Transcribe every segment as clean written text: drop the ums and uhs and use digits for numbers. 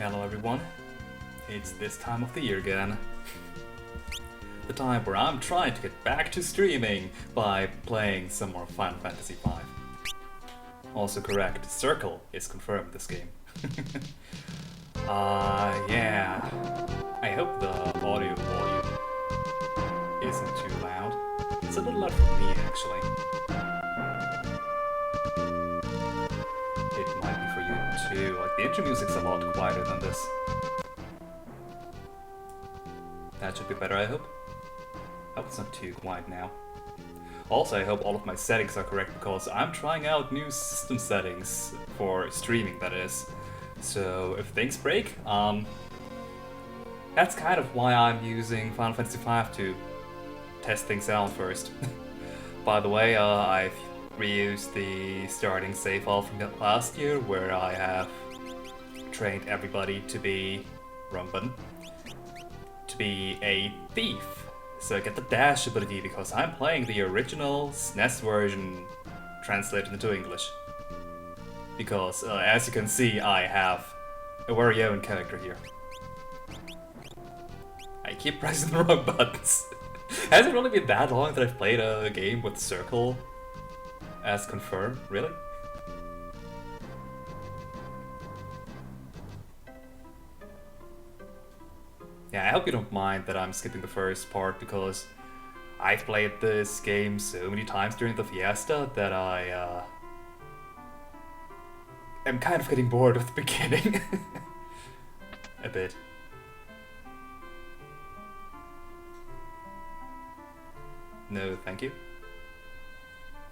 Hello everyone, it's this time of the year again. The time where I'm trying to get back to streaming by playing some more Final Fantasy V. Also correct, Circle is confirmed this game. Yeah. I hope the audio volume isn't too loud. It's a little loud for me actually. It might be for you too, like the intro music's a lot quieter than this. That should be better, I hope. I hope it's not too quiet now. Also, I hope all of my settings are correct because I'm trying out new system settings for streaming, that is. So if things break, that's kind of why I'm using Final Fantasy V to test things out first. By the way, I've reused the starting save file from last year where I have trained everybody to be a thief. So I get the dash ability because I'm playing the original SNES version translated into English. Because, as you can see, I have a very own character here. I keep pressing the wrong buttons. Has it really been that long that I've played a game with Circle as confirmed? Really? Yeah, I hope you don't mind that I'm skipping the first part because I've played this game so many times during the Fiesta that I am kind of getting bored with the beginning. A bit. No, thank you.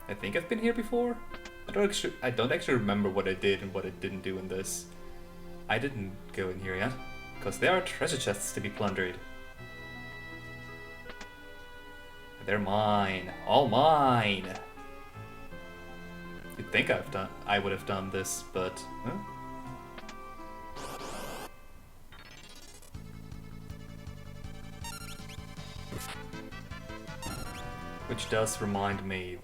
I think I've been here before. I don't actually remember what I did and what I didn't do in this. I didn't go in here yet. Because there are treasure chests to be plundered. They're mine. All mine! You'd think I would have done this, but... Huh? Which does remind me,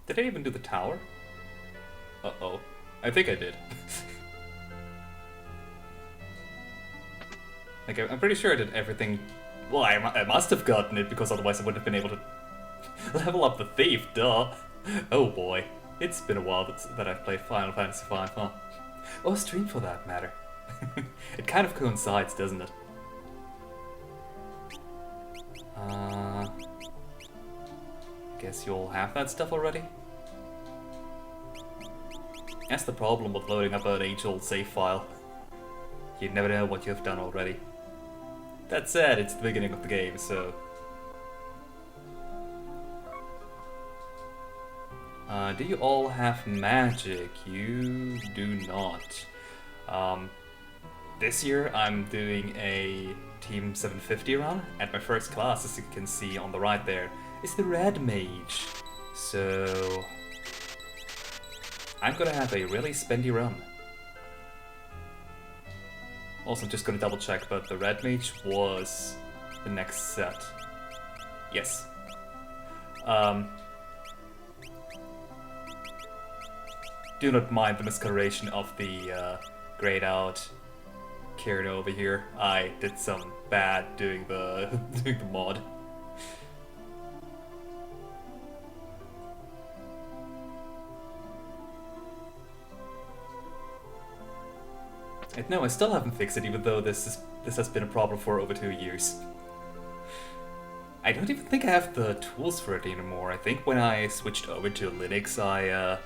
Did I even do the tower? Uh-oh. I think I did. Like, I'm pretty sure I did everything... Well, I must have gotten it, because otherwise I wouldn't have been able to level up the thief, duh! Oh boy, it's been a while that I've played Final Fantasy V, huh? Or stream for that matter. It kind of coincides, doesn't it? Guess you all have that stuff already? That's the problem with loading up an age-old save file. You never know what you have done already. That said, it's the beginning of the game, so... do you all have magic? You do not. This year I'm doing a Team 750 run, and my first class, as you can see on the right there, is the Red Mage. So... I'm gonna have a really spendy run. Also, I'm just gonna double check, but the Red Mage was the next set. Yes. Do not mind the miscoloration of the grayed out Cirno over here. I did some bad doing the doing the mod. No, I still haven't fixed it, even though this has been a problem for over 2 years. I don't even think I have the tools for it anymore. I think when I switched over to Linux, I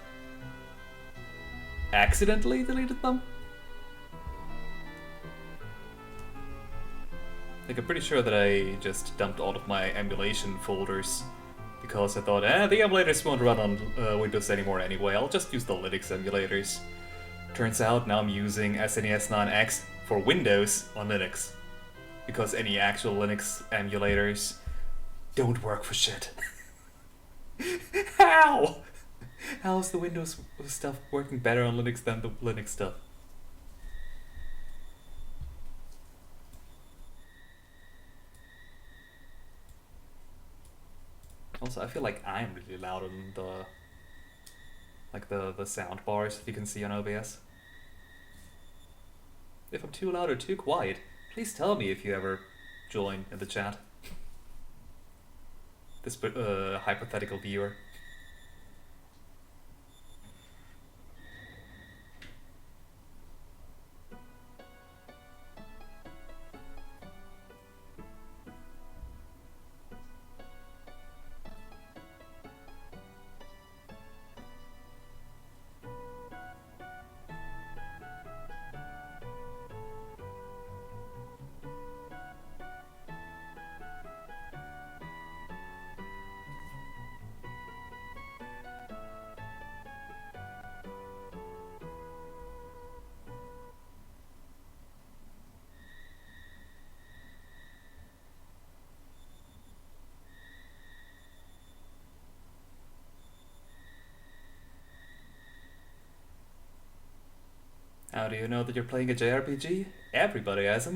accidentally deleted them. Like, I'm pretty sure that I just dumped all of my emulation folders because I thought, the emulators won't run on Windows anymore anyway. I'll just use the Linux emulators. Turns out now I'm using SNES 9X for Windows on Linux. Because any actual Linux emulators don't work for shit. How? How is the Windows stuff working better on Linux than the Linux stuff? Also, I feel like I'm really loud on the Like the sound bars that you can see on OBS. If I'm too loud or too quiet, please tell me if you ever join in the chat. This hypothetical viewer. How do you know that you're playing a JRPG? Everybody has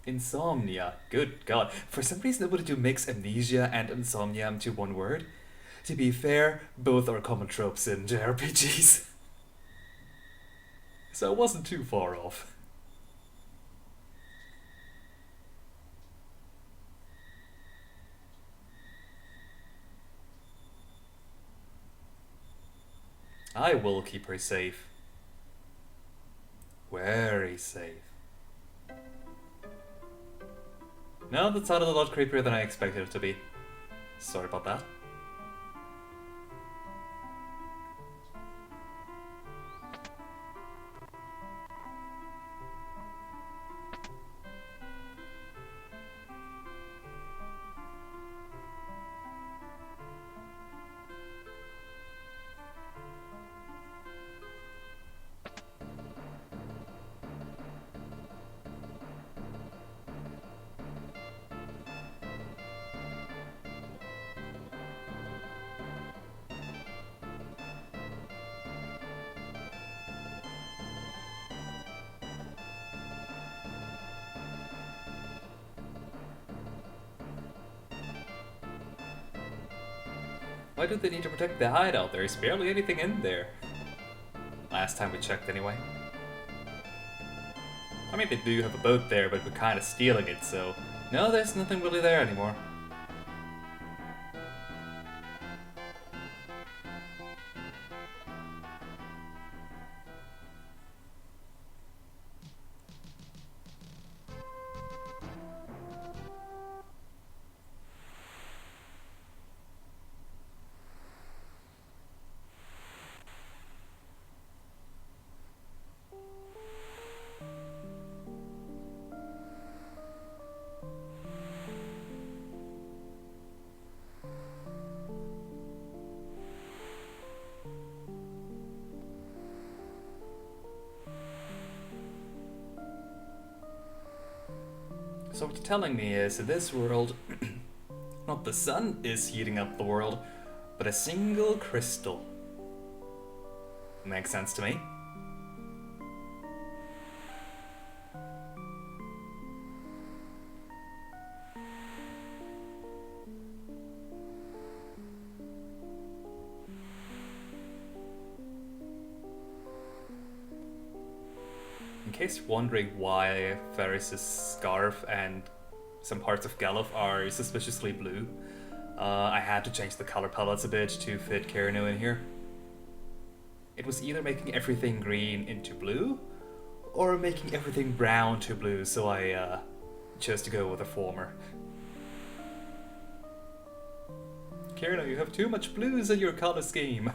insomnia. Good God. For some reason, would you mix amnesia and insomnia into one word? To be fair, both are common tropes in JRPGs. So I wasn't too far off. I will keep her safe. Very safe. No, that sounded a lot creepier than I expected it to be. Sorry about that. Why do they need to protect the hideout? There's barely anything in there. Last time we checked, anyway. I mean, they do have a boat there, but we're kind of stealing it, so... No, there's nothing really there anymore. So what you're telling me is, in this world, not the sun is heating up the world, but a single crystal. Makes sense to me. In case you're wondering why Ferris's scarf and some parts of Galuf are suspiciously blue, I had to change the color palettes a bit to fit Cirno in here. It was either making everything green into blue, or making everything brown to blue, so I chose to go with the former. Cirno, you have too much blues in your color scheme.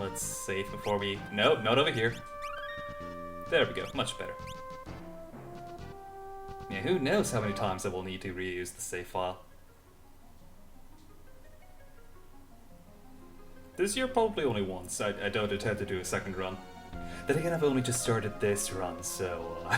Let's save before we... Nope, not over here. There we go, much better. Yeah, who knows how many times I will need to reuse the save file. This year probably only once. I don't intend to do a second run. Then again, I've only just started this run, so...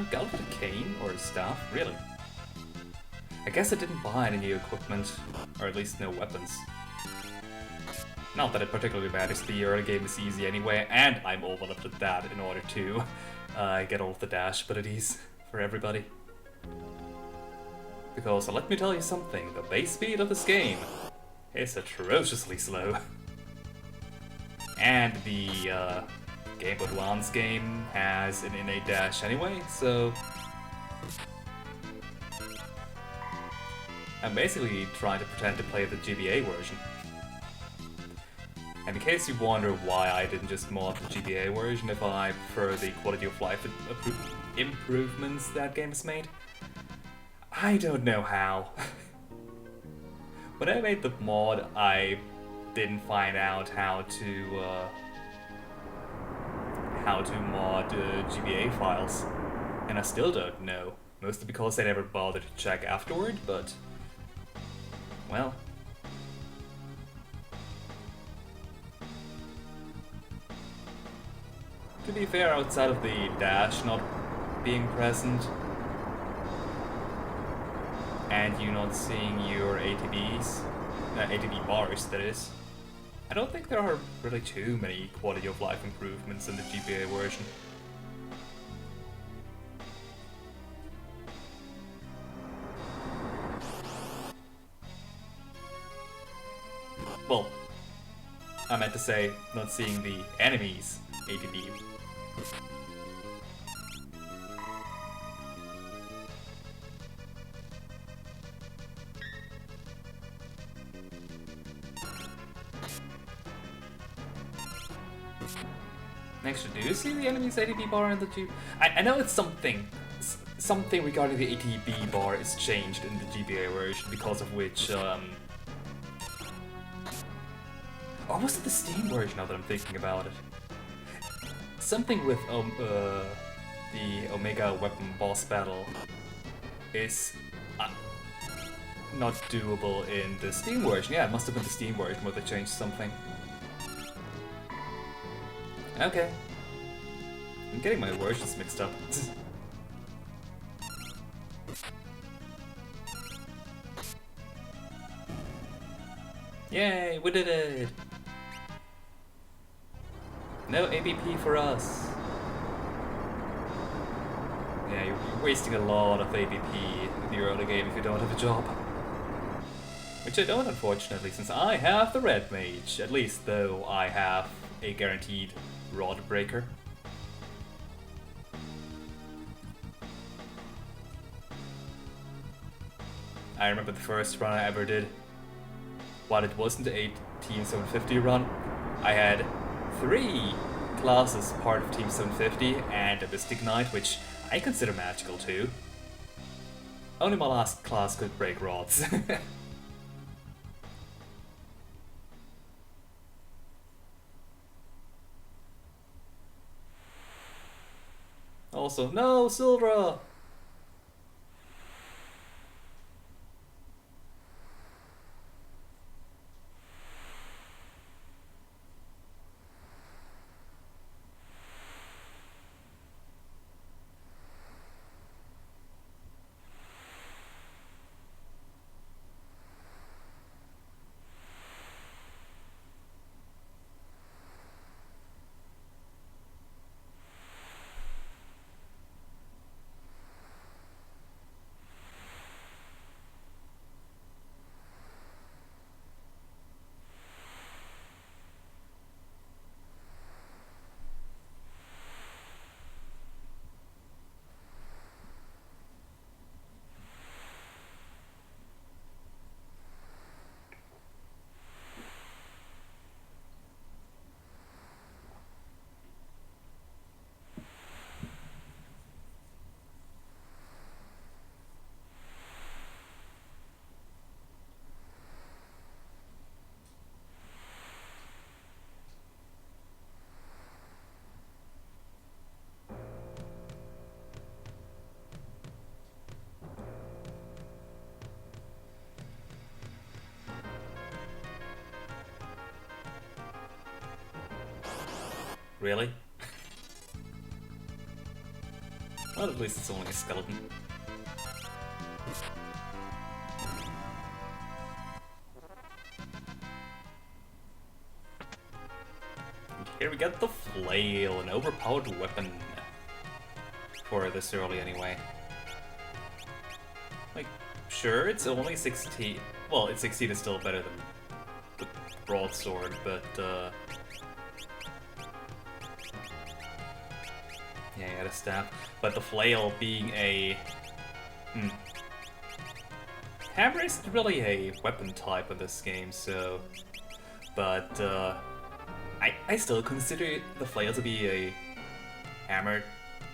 No, got the cane or staff? Really? I guess I didn't buy any new equipment, or at least no weapons. Not that it particularly matters, the early game is easy anyway, and I'm overlooked at that in order to get all of the dash abilities for everybody. Because let me tell you something, the base speed of this game is atrociously slow. And the Game Boy Advance game has an innate dash anyway, so I'm basically trying to pretend to play the GBA version. And in case you wonder why I didn't just mod the GBA version if I prefer the quality of life improvements that game has made, I don't know how. When I made the mod, I didn't find out how to mod GBA files, and I still don't know. Mostly because I never bothered to check afterward, but well. To be fair, outside of the dash not being present, and you not seeing your ATB bars, that is, I don't think there are really too many quality of life improvements in the GBA version. Well, I meant to say not seeing the enemies' ATB. Actually, do you see the enemy's ATB bar in the G? I know it's something regarding the ATB bar is changed in the GBA version, because of which, or was it the Steam version now that I'm thinking about it? Something with the Omega weapon boss battle is not doable in the Steam version. Yeah, it must have been the Steam version where they changed something. Okay. I'm getting my versions mixed up. Yay, we did it! No ABP for us. Yeah, you're wasting a lot of ABP in the early game if you don't have a job. Which I don't, unfortunately, since I have the Red Mage, at least though I have a guaranteed Rod Breaker. I remember the first run I ever did. While it wasn't a Team 750 run, I had 3 classes part of Team 750 and a Mystic Knight, which I consider magical too. Only my last class could break rods. Also, no, Sildra! Really? Well, at least it's only a skeleton. And here we get the flail, an overpowered weapon. For this early anyway. Like, sure, it's only 16. Well, it's 16 is still better than the broadsword, but yeah, you had a staff. But the flail being a hammer isn't really a weapon type in this game, so. But I still consider the flail to be a hammer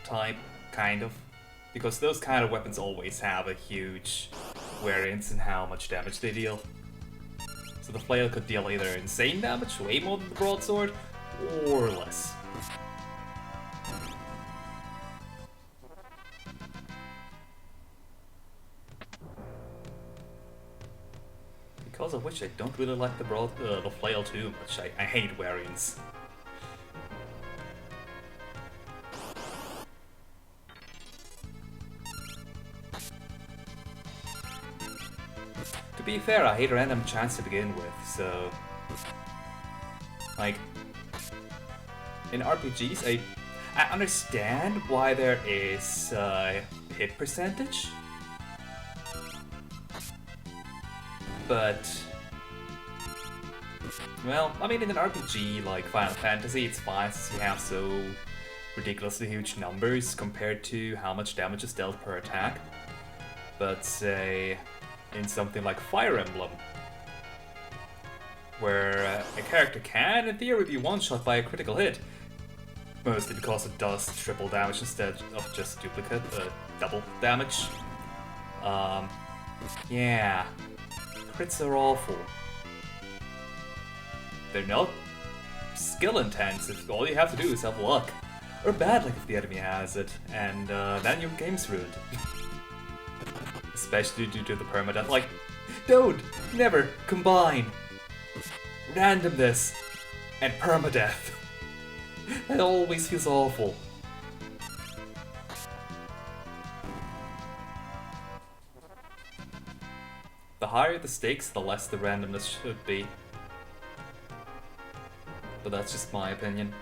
type, kind of. Because those kind of weapons always have a huge variance in how much damage they deal. So the flail could deal either insane damage, way more than the broadsword, or less. Because of which I don't really like the flail too much. I hate variance. To be fair, I hate random chance to begin with, so... Like... In RPGs, I understand why there is hit percentage. But... Well, I mean, in an RPG like Final Fantasy, it's fine since you have so ridiculously huge numbers compared to how much damage is dealt per attack. But say... in something like Fire Emblem, where a character can, in theory, be one-shot by a critical hit, mostly because it does triple damage instead of just double damage. Yeah, crits are awful. They're not skill-intensive, all you have to do is have luck, or bad luck if the enemy has it, and then your game's ruined. Especially due to the permadeath. Like, don't never combine randomness and permadeath. That always feels awful. The higher the stakes, the less the randomness should be. But that's just my opinion.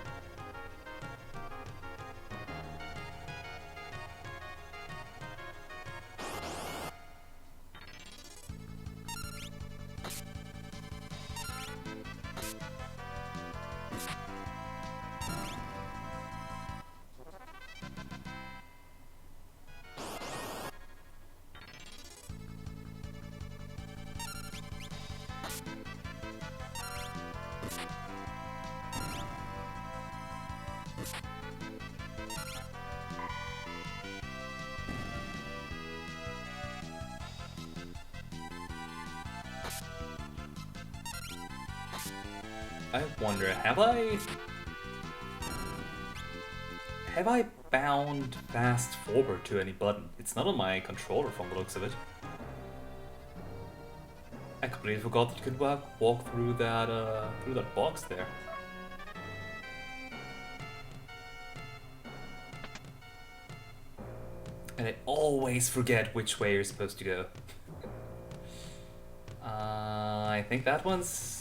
I wonder, have I bound fast forward to any button? It's not on my controller from the looks of it. I completely forgot that you could walk through that box there. And I always forget which way you're supposed to go. I think that one's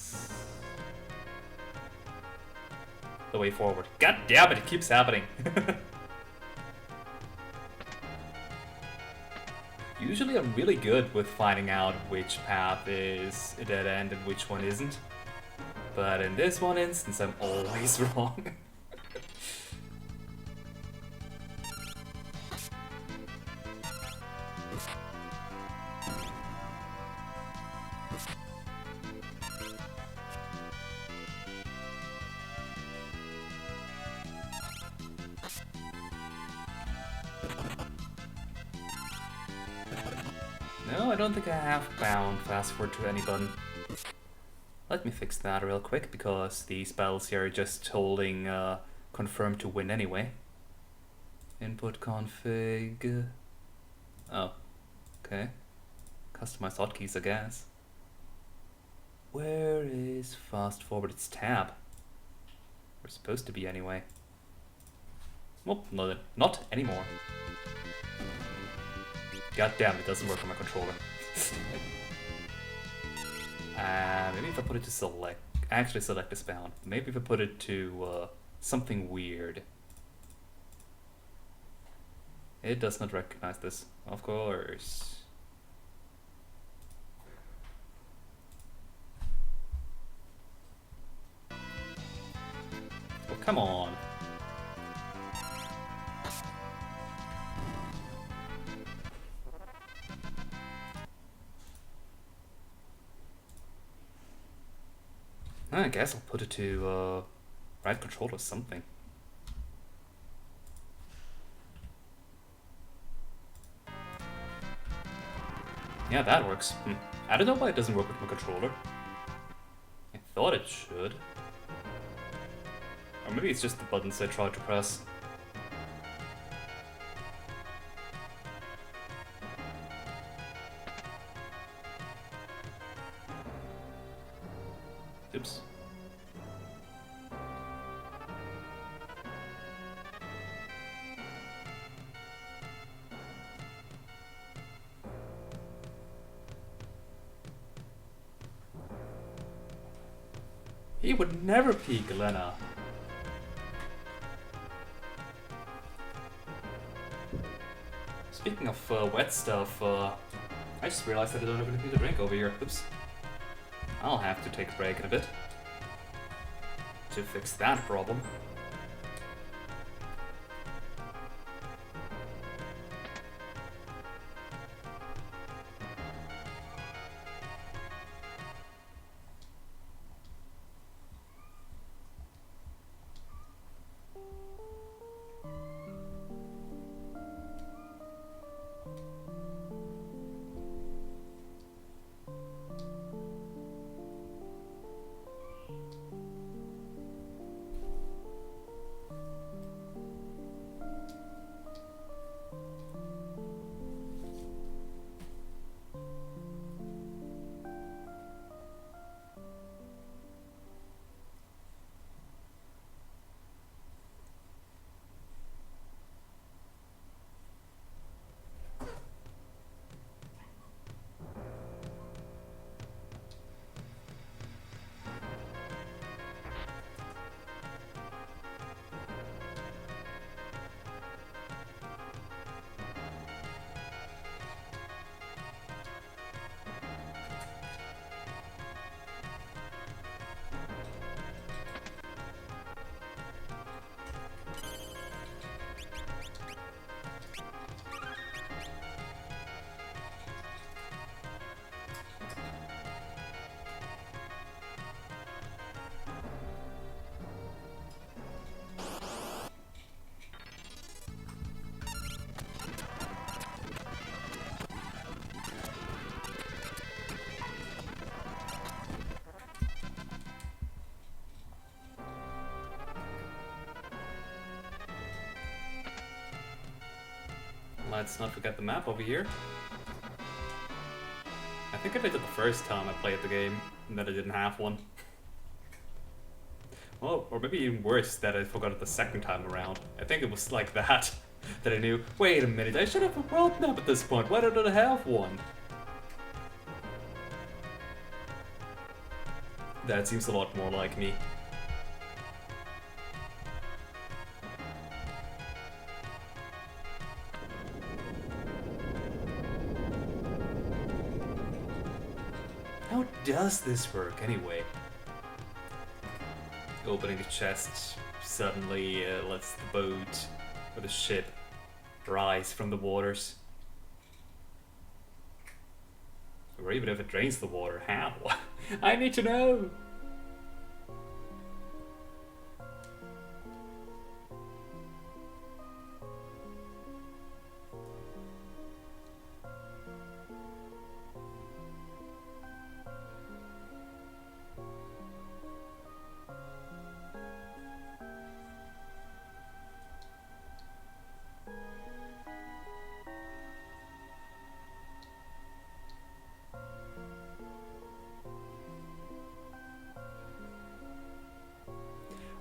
the way forward. God damn it, it keeps happening. Usually I'm really good with finding out which path is a dead end and which one isn't. But in this one instance, I'm always wrong. No, I don't think I have bound fast forward to any button. Let me fix that real quick, because these battles here are just holding confirm to win anyway. Input config... Oh, okay. Customize hotkeys, I guess. Where is fast forward? It's tab. We're supposed to be anyway. Well, not anymore. God damn, it doesn't work on my controller. Maybe if I put it to select... Actually select this bound. Maybe if I put it to something weird. It does not recognize this, of course. Oh, come on. I guess I'll put it to right control or something. Yeah, that works. I don't know why it doesn't work with my controller. I thought it should. Or maybe it's just the buttons I tried to press. Oops. He would never peek, Lena. Speaking of wet stuff, I just realized that I don't have anything to drink over here. Oops. I'll have to take a break in a bit to fix that problem. Let's not forget the map over here. I think I did it the first time I played the game, and that I didn't have one. Well, or maybe even worse, that I forgot it the second time around. I think it was like that, that I knew, wait a minute, I should have a world map at this point, why don't I have one? That seems a lot more like me. How does this work anyway? Opening the chest suddenly lets the boat or the ship rise from the waters. Or even if it drains the water, how? I need to know!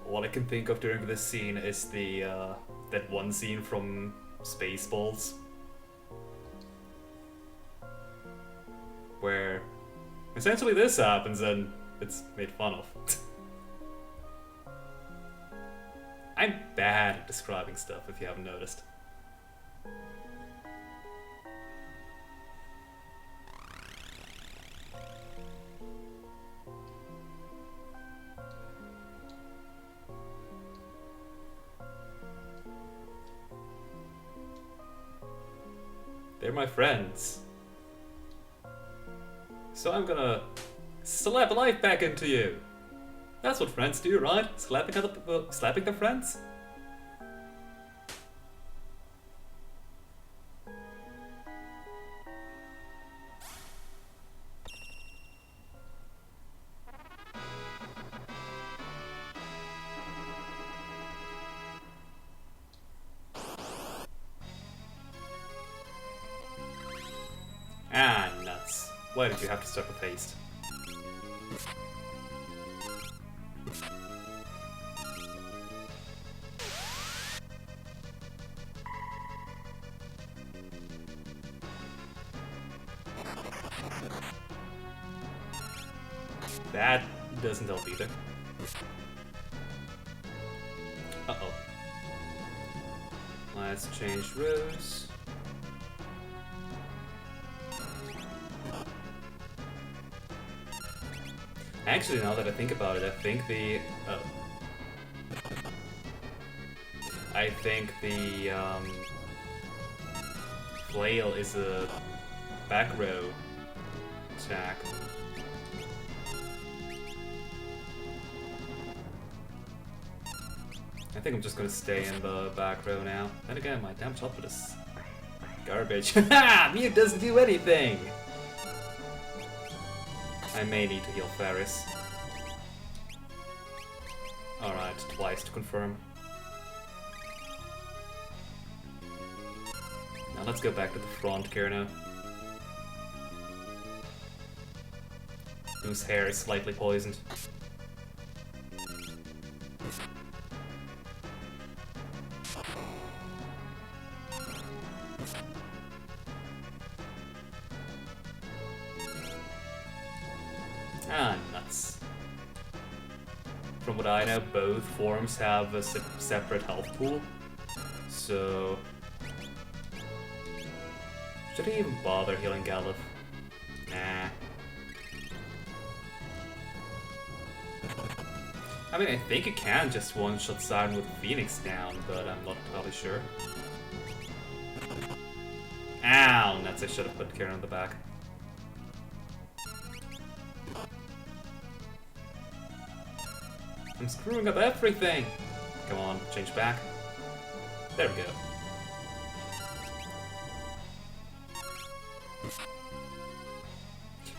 All I can think of during this scene is the that one scene from Spaceballs, where essentially this happens and it's made fun of. I'm bad at describing stuff, if you haven't noticed. They're my friends. So I'm gonna slap life back into you. That's what friends do, right? Slapping their friends? Ah, nuts. Why did you have to stop with haste? That doesn't help either. Uh-oh. Let's change rows. Actually, now that I think about it, I think the flail is a back row attack. I think I'm just gonna stay in the back row now. And again, my damn chocolate is garbage. Ha! Mute doesn't do anything! I may need to heal Ferris. Alright, twice to confirm. Now let's go back to the front, Cirno. Whose hair is slightly poisoned. Ah, nuts. From what I know, both forms have a separate health pool. So... should I even bother healing Galuf? Nah. I mean, I think you can just one-shot Siren with Phoenix down, but I'm not entirely sure. Ow, nuts, I should have put Cirno on the back. I'm screwing up everything! Come on, change back. There we go.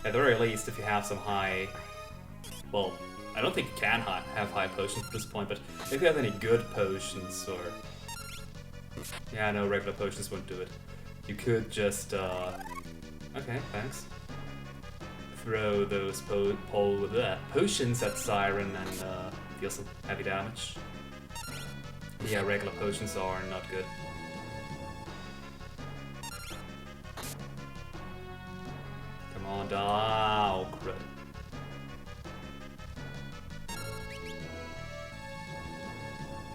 At the very least, if you have some high... well, I don't think you can have high potions at this point, but if you have any good potions, or... yeah, no, regular potions won't do it. You could just, okay, thanks. Throw those potions at Siren and deal some heavy damage. Yeah, regular potions are not good. Come on, oh, crud.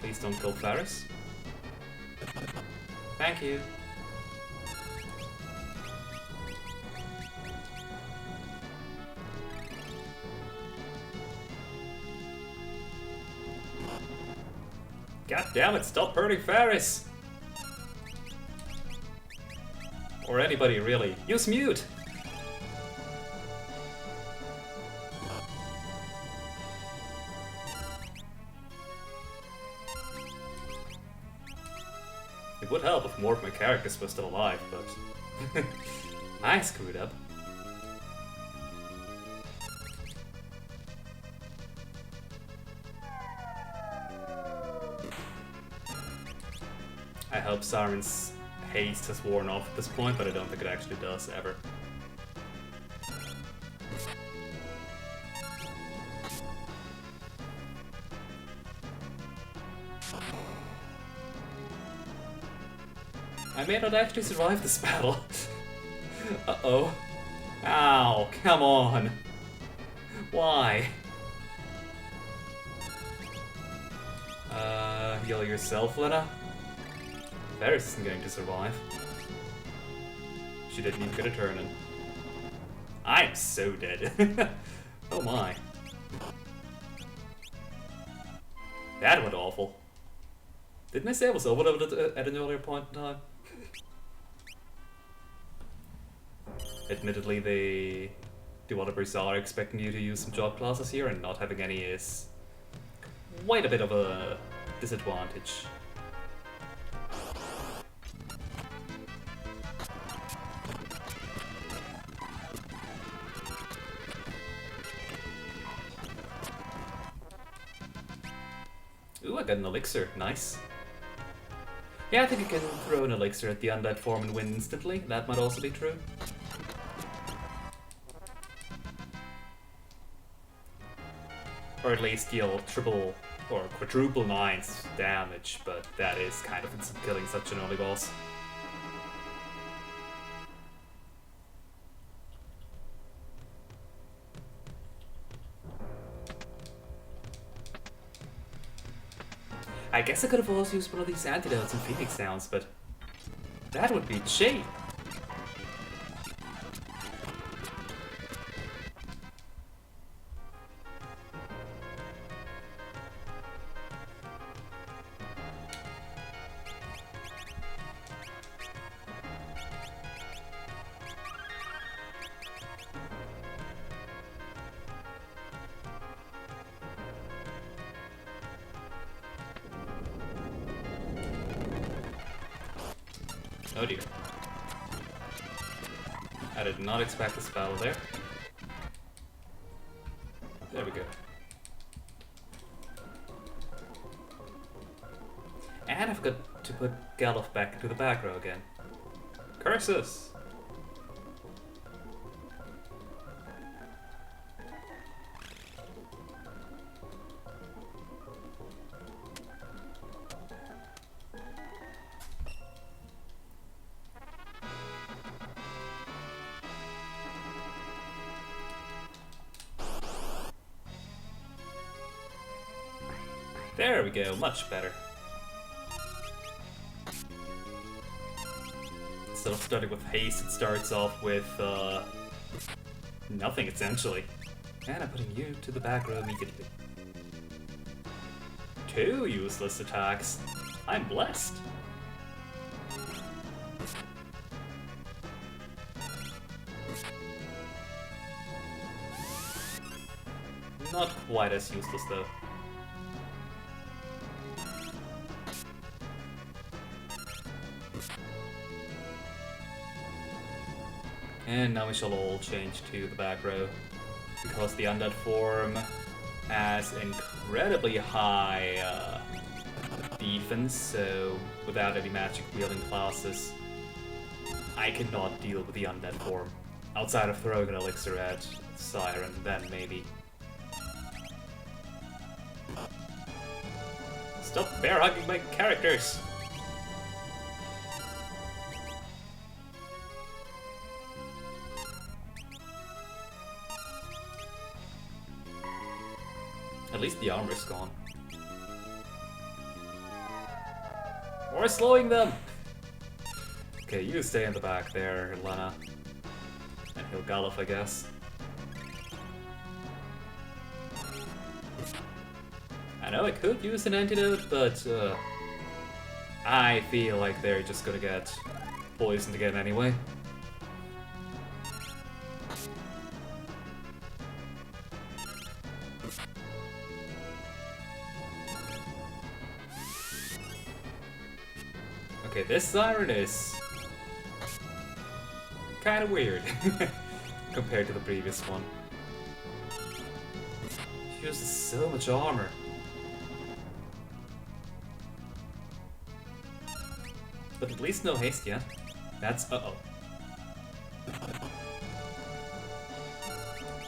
Please don't kill Ferris. Thank you. God damn it, stop hurting Ferris! Or anybody, really. Use mute! It would help if more of my characters were still alive, but... I screwed up. I hope Siren's haste has worn off at this point, but I don't think it actually does, ever. I may not actually survive this battle. Uh-oh. Ow, come on. Why? Heal yourself, Lena. Varys isn't going to survive. She didn't even get a turn in. I'm so dead. Oh my. That went awful. Didn't I say I was overloaded at an earlier point in time? Admittedly, the developers are expecting you to use some job classes here, and not having any is quite a bit of a disadvantage. Ooh, I got an elixir. Nice. Yeah, I think I can throw an elixir at the undead form and win instantly. That might also be true. Or at least deal triple or quadruple 9s damage, but that is kind of instant killing such an early boss. I guess I could have also used one of these antidotes and Phoenix sounds, but that would be cheap. Oh dear. I did not expect this battle there. There we go. And I forgot to put Galuf back into the back row again. Curses! There we go, much better. Instead of starting with haste, it starts off with nothing essentially. And I'm putting you to the back row immediately. 2 useless attacks. I'm blessed. Not quite as useless though. And now we shall all change to the back row, because the undead form has incredibly high defense, so without any magic wielding classes, I cannot deal with the undead form. Outside of throwing an elixir at Siren, then maybe. Stop bear hugging my characters! At least the armor's gone. We're slowing them! Okay, you stay in the back there, Lena. And he'll Galuf, I guess. I know I could use an antidote, but I feel like they're just gonna get poisoned again anyway. Okay, this siren is kind of weird compared to the previous one. She uses so much armor. But at least no haste yet. That's uh-oh.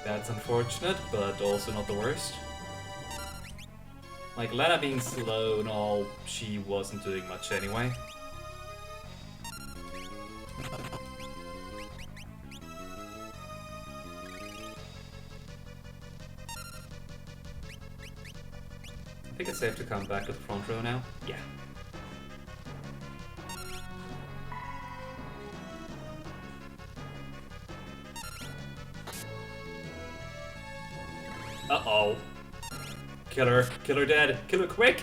That's unfortunate, but also not the worst. Like, Lena being slow and all, she wasn't doing much anyway. think it's safe to come back to the front row now. Yeah. Uh-oh. Kill her. Kill her dead. Kill her quick!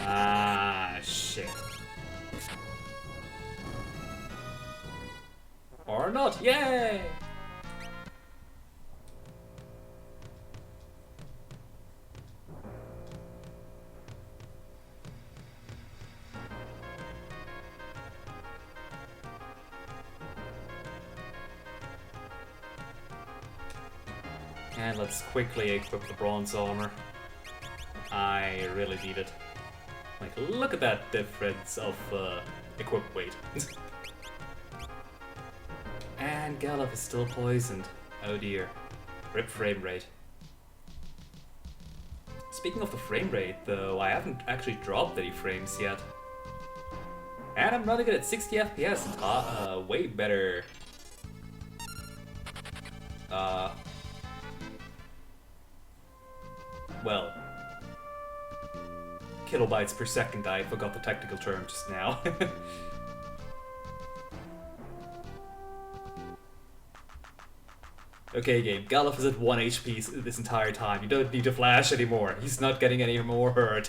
Ah, shit. Or not. Yay! And let's quickly equip the bronze armor. I really need it. Like, look at that difference of equip weight. And Gallup is still poisoned. Oh dear. Rip frame rate. Speaking of the frame rate, though, I haven't actually dropped any frames yet. And I'm running it at 60 FPS. Way better. Well, kilobytes per second. I forgot the technical term just now. Okay, game. Galuf is at 1 HP this entire time. You don't need to flash anymore. He's not getting any more hurt.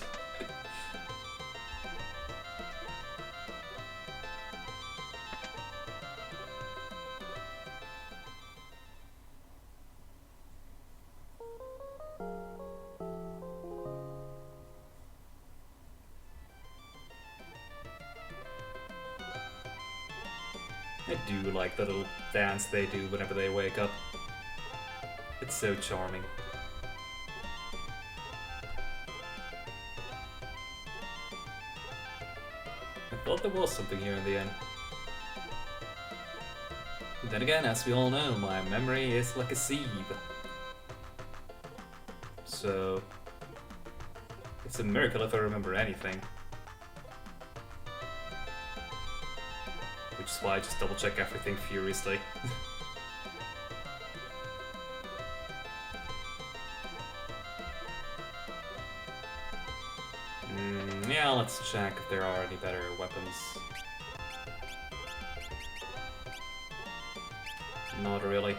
I do like the little dance they do whenever they wake up. It's so charming. I thought there was something here in the end. But then again, as we all know, my memory is like a sieve. So it's a miracle if I remember anything. Which is why I just double check everything furiously. Yeah, let's check if there are any better weapons. Not really.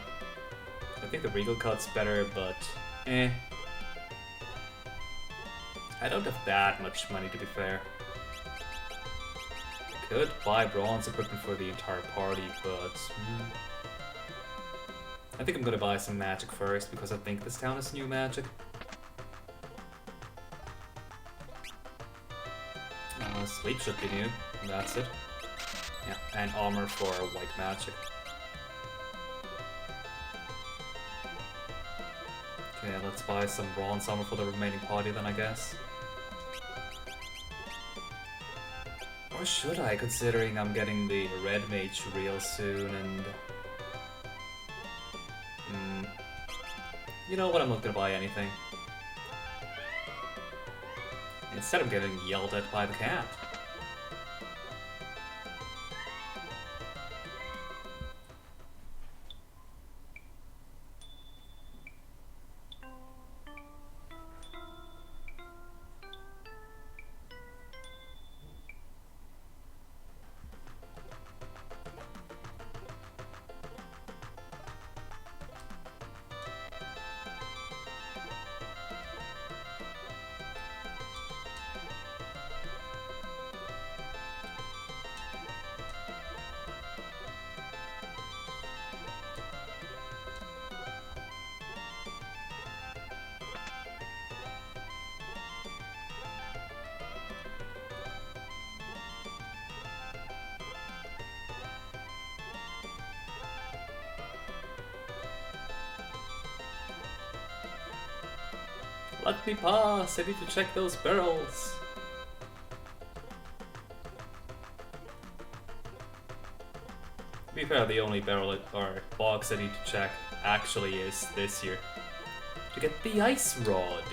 I think the Regal Cut's better, but eh. I don't have that much money, to be fair. Could buy bronze equipment for the entire party, but I think I'm gonna buy some magic first, because I think this town has new magic. Sleep should be new, that's it. Yeah, and armor for white magic. Okay, let's buy some bronze armor for the remaining party then, I guess. Or should I, considering I'm getting the red mage real soon and... You know what, I'm not gonna buy anything. Instead of getting yelled at by the cat. Let me pass, I need to check those barrels. To be fair, the only barrel or box I need to check actually is this here. To get the ice rod.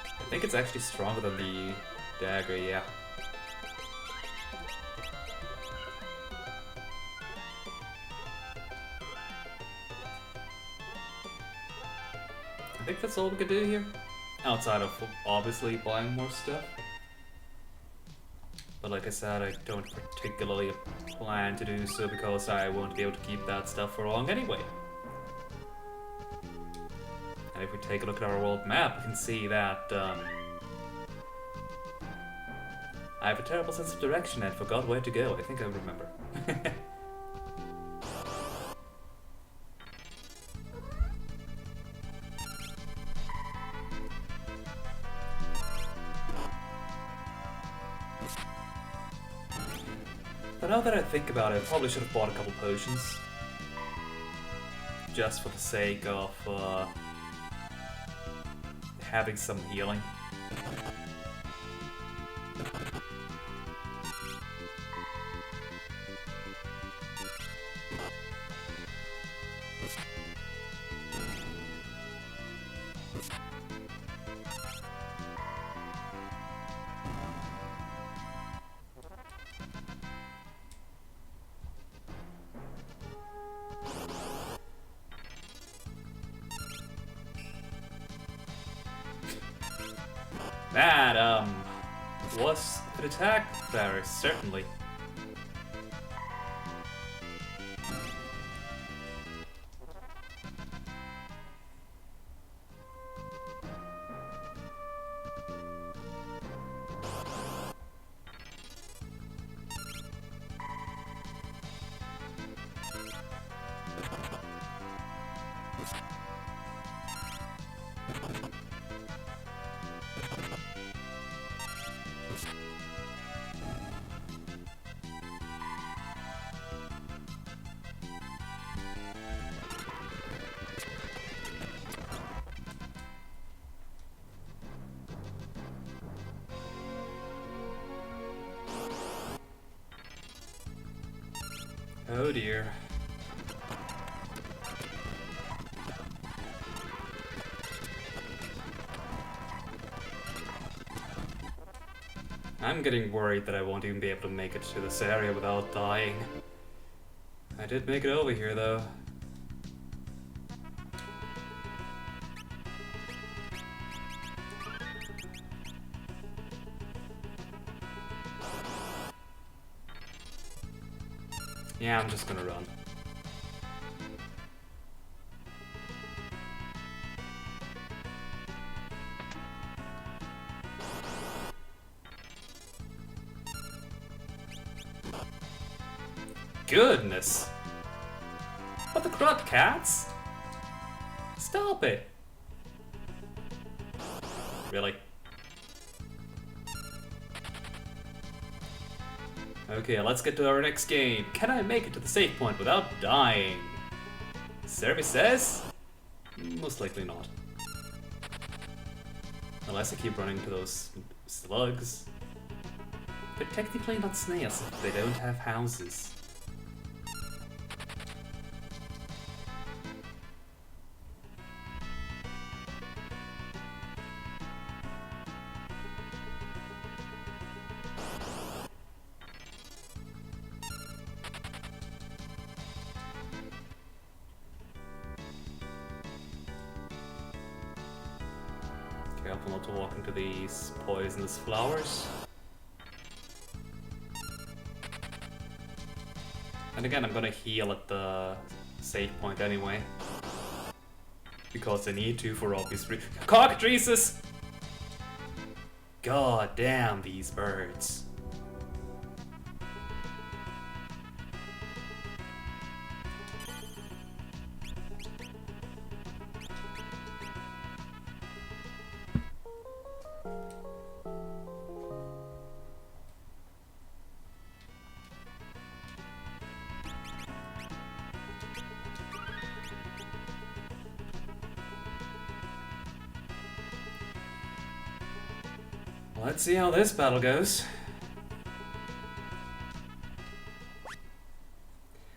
I think it's actually stronger than the dagger, yeah. that's all we could do here. Outside of obviously buying more stuff. But like I said, I don't particularly plan to do so because I won't be able to keep that stuff for long anyway. And if we take a look at our world map, we can see that I have a terrible sense of direction and forgot where to go. I think I remember. But now that I think about it, I probably should have bought a couple potions. Just for the sake of having some healing. That, was an attack there, certainly. Oh dear. I'm getting worried that I won't even be able to make it to this area without dying. I did make it over here though. Yeah, I'm just gonna run. Goodness! What the crud, cats? Stop it! Really? Okay, let's get to our next game. Can I make it to the save point without dying? Service says? Most likely not. Unless I keep running to those slugs. They're technically not SNES if they don't have houses. Careful not to walk into these poisonous flowers. And again, I'm gonna heal at the save point anyway. Because I need to for obvious reasons. Cockatrices! God damn these birds. Let's see how this battle goes.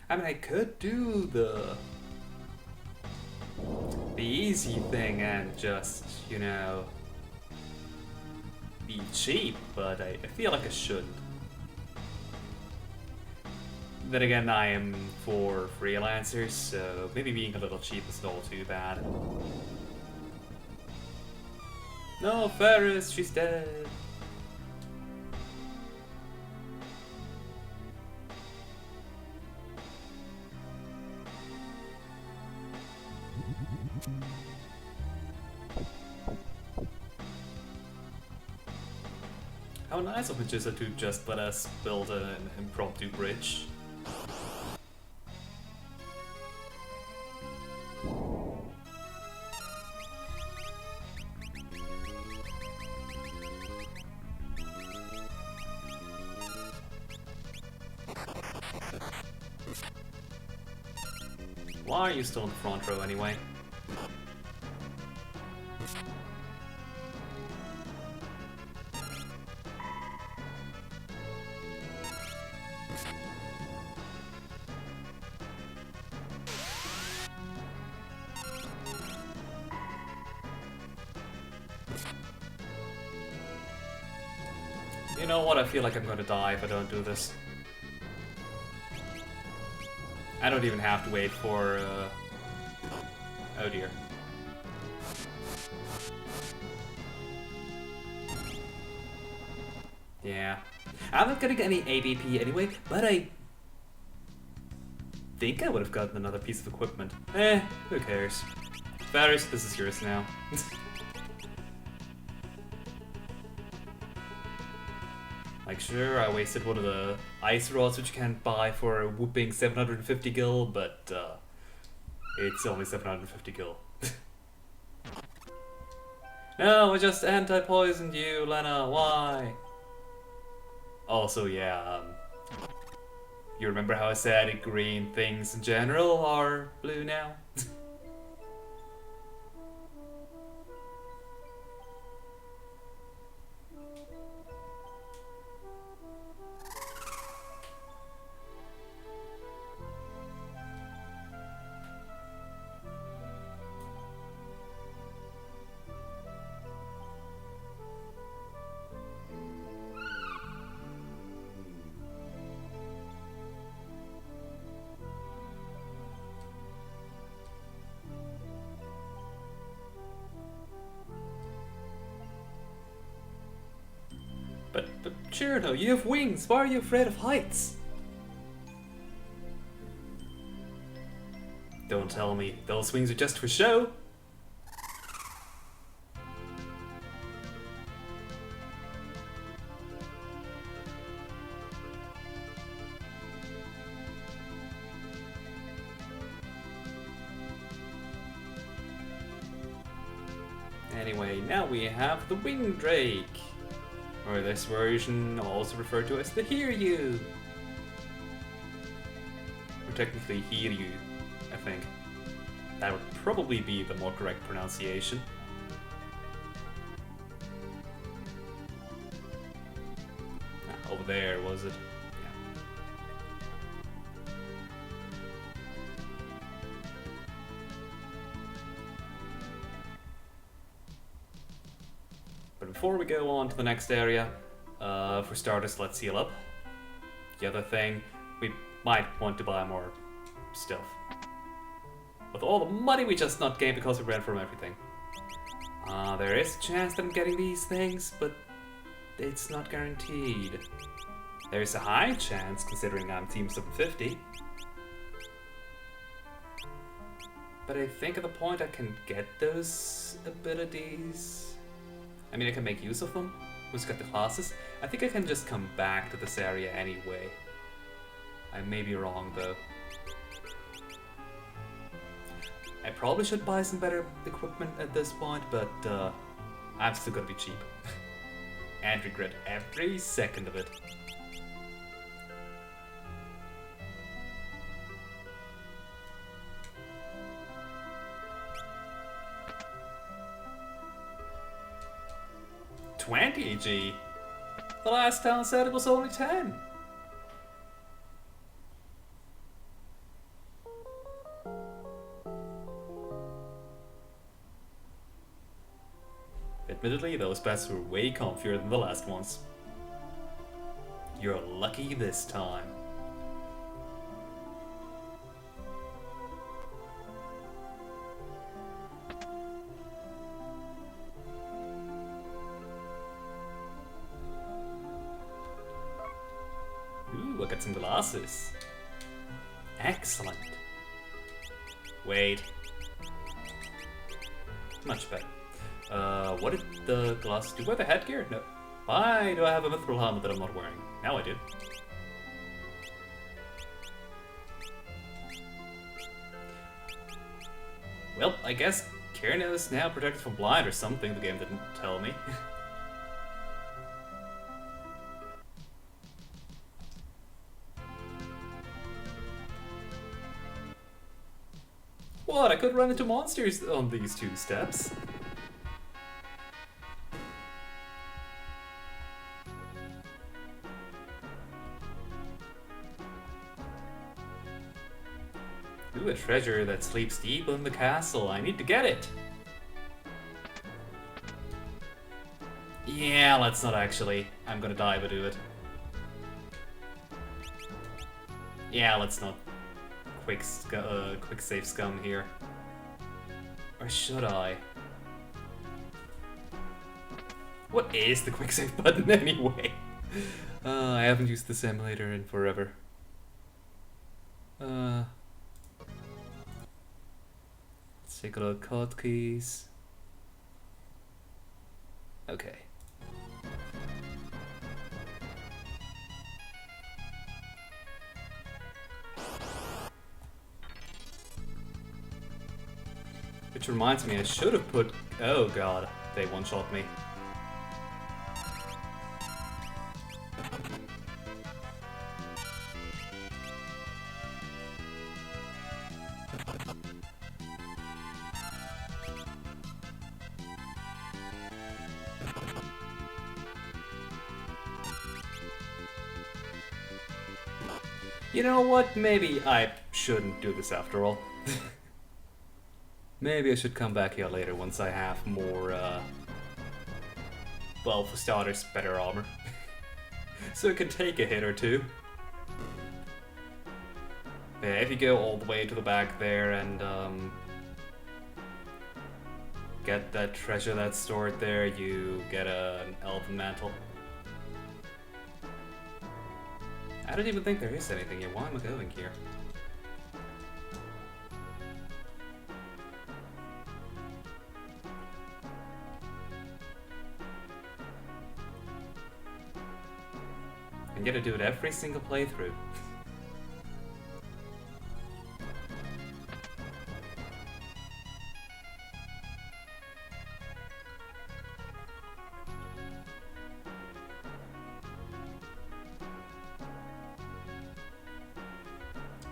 I mean, I could do the easy thing and just, you know, be cheap, but I feel like I shouldn't. Then again, I am for freelancers, so maybe being a little cheap is not too bad. No, Ferris, she's dead. How nice of Magissa to just let us build an impromptu bridge. Why are you still in the front row anyway? You know what, I feel like I'm gonna die if I don't do this. I don't even have to wait for, oh dear. Yeah. I'm not getting any ABP anyway, but I think I would have gotten another piece of equipment. Who cares? Varys, this is yours now. Like, sure, I wasted one of the ice rods which you can't buy for a whooping 750 gil, but it's only 750 gil. No, I just anti-poisoned you, Lena, why? Also, yeah, you remember how I said green things in general are blue now? But Cirno, you have wings. Why are you afraid of heights? Don't tell me. Those wings are just for show. Anyway, now we have the Wing Drake. Or this version also referred to as the Hiryu. Or technically Hiryu, I think. That would probably be the more correct pronunciation. Over there, was it? Yeah. But before we go on to the next area, for starters, let's heal up. The other thing, we might want to buy more stuff. With all the money we just not gained because we ran from everything. There is a chance that I'm getting these things, but it's not guaranteed. There's a high chance, considering I'm Team 750. But I think at the point I can get those abilities... I mean, I can make use of them. Who's got the classes? I think I can just come back to this area anyway. I may be wrong, though. I probably should buy some better equipment at this point, but I'm still gonna be cheap. And regret every second of it. $20, the last town said it was only 10. Admittedly, those bets were way comfier than the last ones. You're lucky this time. get some glasses. Excellent. Wait. Much better. What did the glasses do? Wear the headgear? No. Why do I have a mithril helmet that I'm not wearing? Now I do. Well, I guess Cirno is now protected from blind or something. The game didn't tell me. What? I could run into monsters on these 2 steps. Ooh, a treasure that sleeps deep in the castle. I need to get it. Yeah, let's not actually. I'm gonna die if I do it. Yeah, let's not. Quick save scum here. Or should I? What is the quick save button anyway? I haven't used this emulator in forever. Let's take a look at hotkeys. Okay. Which reminds me, I should have put... Oh god, they one-shot me. You know what? Maybe I shouldn't do this after all. Maybe I should come back here later once I have more, well, for starters, better armor. So it can take a hit or two. Yeah, if you go all the way to the back there and, get that treasure that's stored there, you get an elven mantle. I don't even think there is anything here. Why am I going here? I'm gonna do it every single playthrough.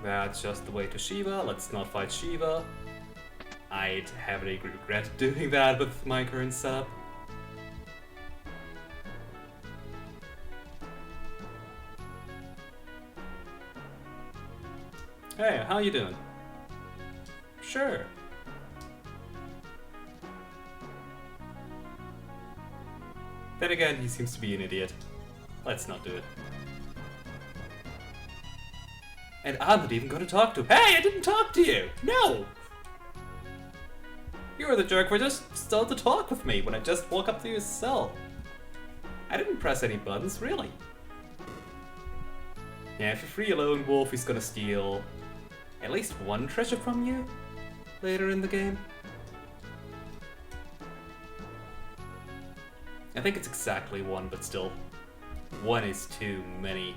That's just the way to Shiva. Let's not fight Shiva. I'd heavily regret doing that with my current setup. Hey, how you doing? Sure. Then again, he seems to be an idiot. Let's not do it. And I'm not even going to talk to him. Hey, I didn't talk to you! No! You're the jerk for just starting to talk with me when I just walk up to your cell. I didn't press any buttons, really. Yeah, if you're free alone wolf, he's gonna steal at least one treasure from you later in the game. I think it's exactly one, but still, one is too many.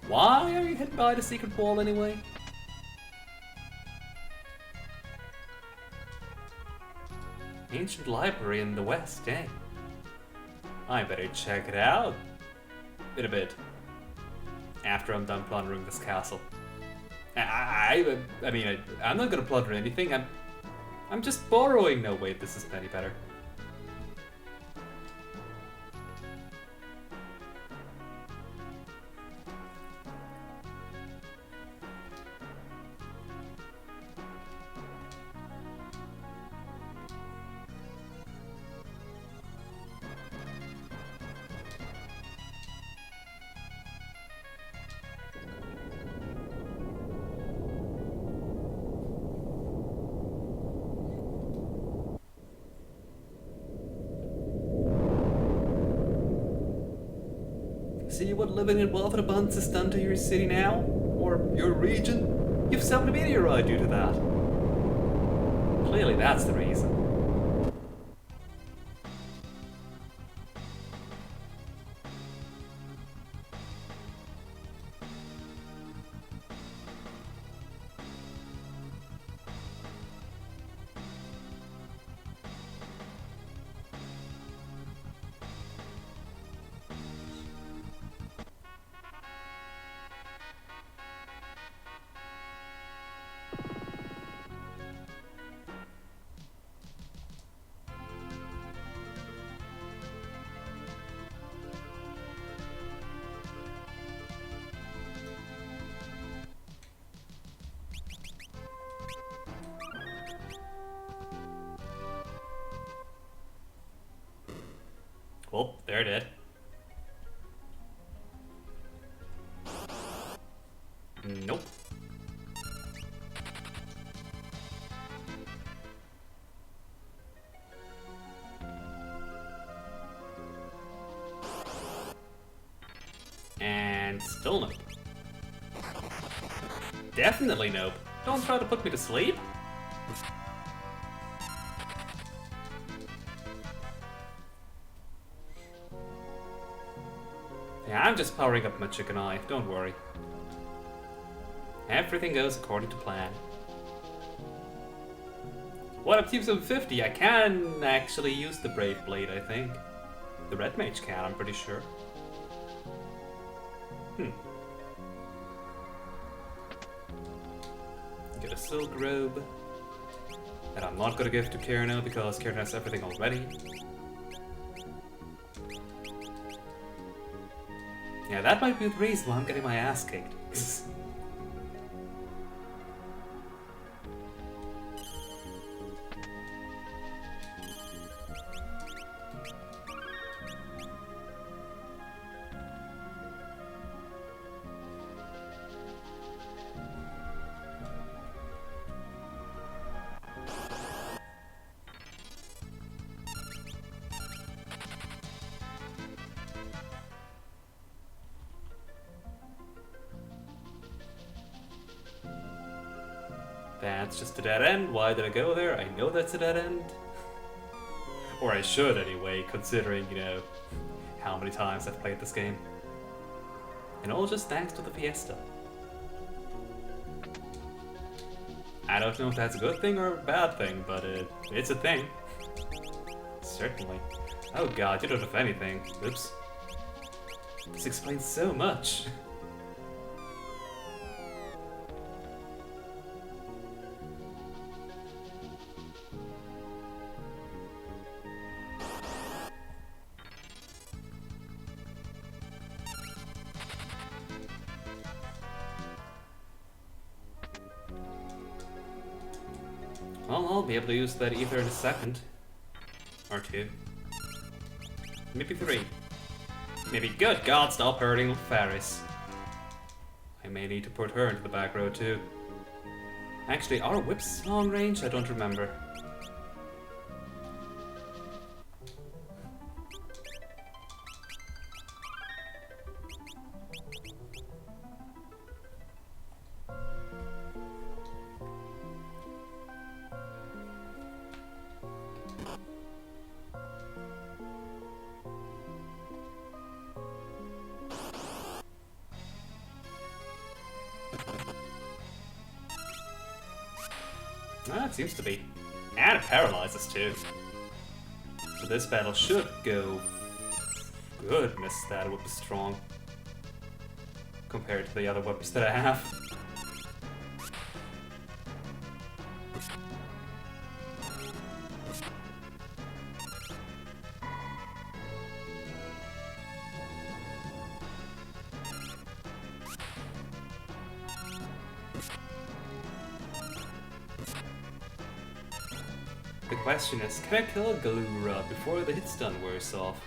Why are you hidden by the secret wall anyway? Ancient library in the west, eh? I better check it out in a bit. After I'm done plundering this castle. I mean, I'm not gonna plunder anything. I'm just borrowing. No, wait, this isn't any better. See what living in wealth and abundance has done to your city now? Or your region? You've suffered a meteorite due to that. Clearly that's the reason. Well, they're dead. Nope. And still nope. Definitely nope. Don't try to put me to sleep. Yeah, I'm just powering up my chicken eye, don't worry. Everything goes according to plan. What up, Team 750? I can actually use the Brave Blade, I think. The Red Mage can, I'm pretty sure. Get a silk robe. That I'm not gonna give to Cirno because Cirno has everything already. Yeah, that might be the reason why I'm getting my ass kicked. That's just a dead end. Why did I go there? I know that's a dead end. Or I should anyway, considering, you know, how many times I've played this game. And all just thanks to the Fiesta. I don't know if that's a good thing or a bad thing, but it's a thing. Certainly. Oh god, you don't have anything. Oops. This explains so much. Well, I'll be able to use that ether in a second. Or two. Maybe three. Maybe. Good god, stop hurting Faris. I may need to put her into the back row too. Actually, are whips long range? I don't remember. Ah, it seems to be. And it paralyzes too. So this battle should go... Goodness, that whip is strong. Compared to the other weapons that I have. The question is, can I kill a Galura before the hit stun wears off?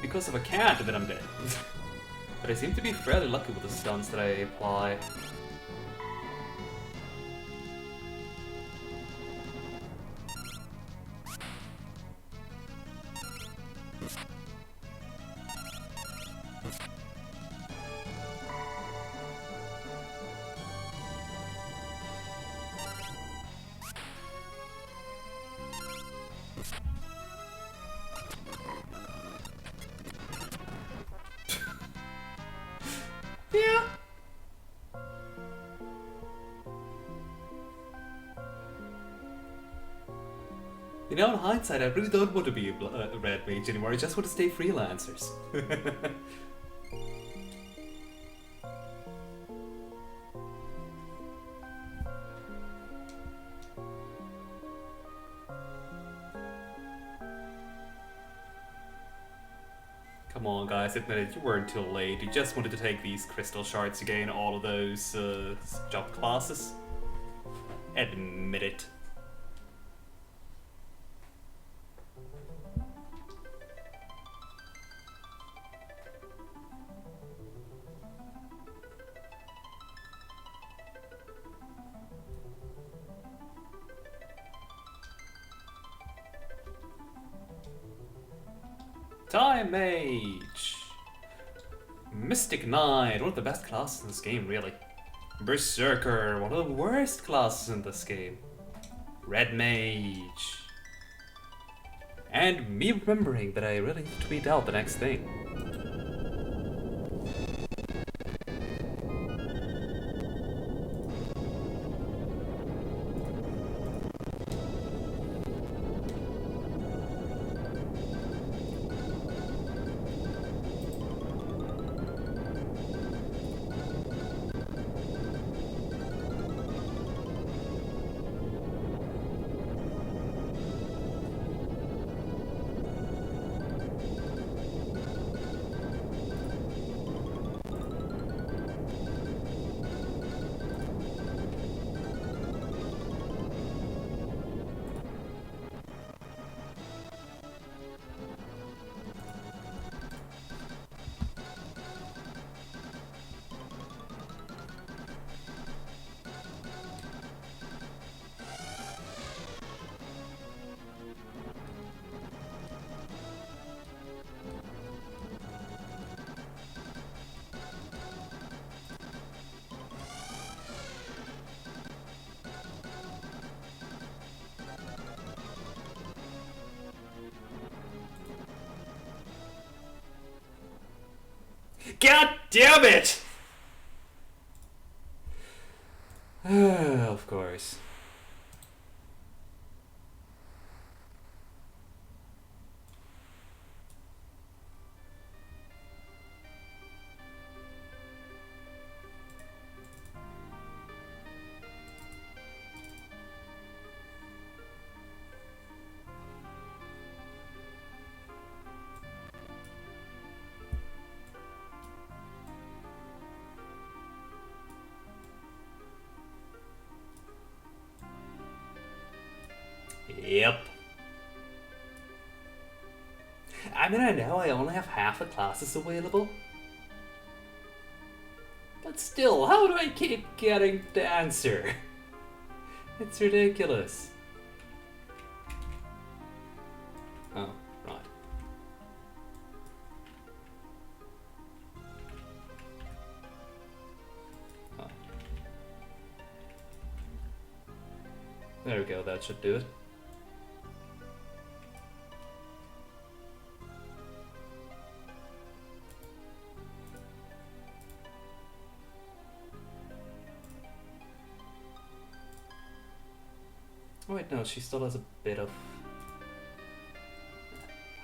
Because if I can't, then I'm dead. But I seem to be fairly lucky with the stuns that I apply. now in hindsight, I really don't want to be a red mage anymore. I just want to stay freelancers. Come on, guys, admit it, you weren't too late. You just wanted to take these crystal shards to gain all of those job classes. Admit it. Time Mage! Mystic Knight, one of the best classes in this game, really. Berserker, one of the worst classes in this game. Red Mage. And me remembering that I really need to tweet out the next thing. God damn it! Of course. Yep. I mean, I know I only have half the classes available. But still, how do I keep getting Dancer? It's ridiculous. Oh, right. Oh. There we go, that should do it. Oh wait, no, she still has a bit of...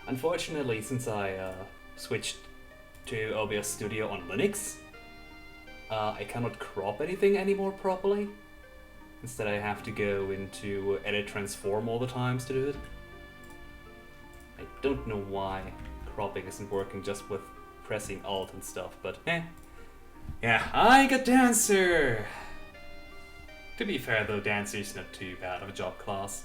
Unfortunately, since I switched to OBS Studio on Linux, I cannot crop anything anymore properly. Instead, I have to go into Edit Transform all the times to do it. I don't know why cropping isn't working just with pressing Alt and stuff, but eh. Yeah, I got Dancer! To be fair though, Dancer's not too bad of a job class.